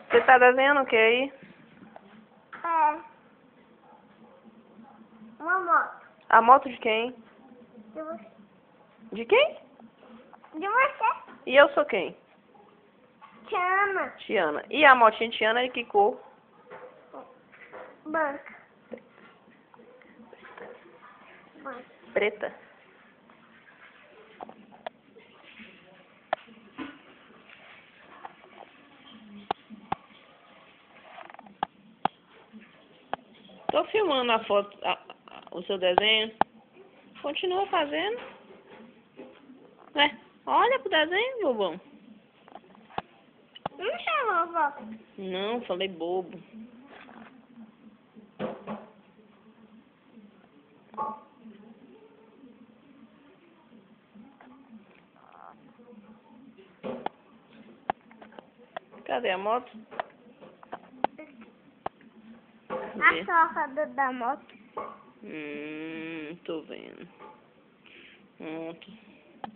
Você tá desenhando o que aí? É. Uma moto. A moto de quem? De você. De quem? De você. E eu sou quem? Tiana. Tiana. E a motinha Tiana é de que cor? Banca. Banca. Preta. Tô filmando a foto, o seu desenho. Continua fazendo. Olha pro desenho, bobão. Não chamou, vó. Não, falei bobo. Cadê a moto? A soca da moto. Tô vendo. Pronto.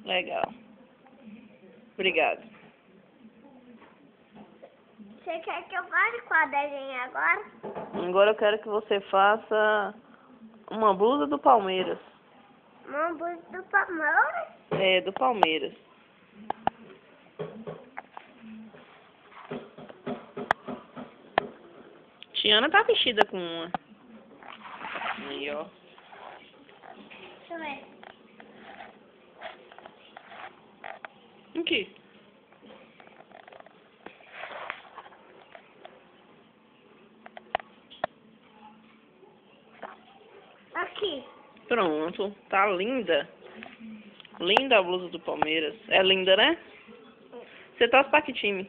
Legal. Obrigado. Você quer que eu pare com a desenho agora? Agora eu quero que você faça uma blusa do Palmeiras. Uma blusa do Palmeiras? É, do Palmeiras. Tiana tá vestida com uma. Aí, ó. Deixa eu ver. Aqui. Aqui. Pronto. Tá linda. Linda a blusa do Palmeiras. É linda, né? Você torce pra que time?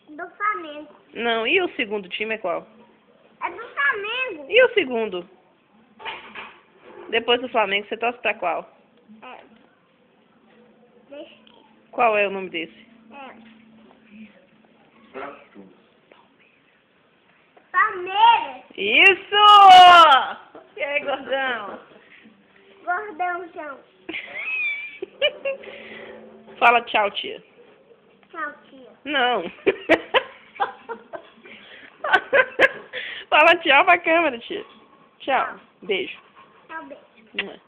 Do Flamengo. Não, e o segundo time é qual? É do Flamengo. E o segundo? Depois do Flamengo, você torce pra qual? É. Deixa aqui. Qual é o nome desse? Palmeiras. Isso! E aí, gordão? Gordãozão. Fala tchau, tia. Tchau, tia. Não. Fala tchau pra câmera, tia. Tchau. Beijo. Tchau, beijo.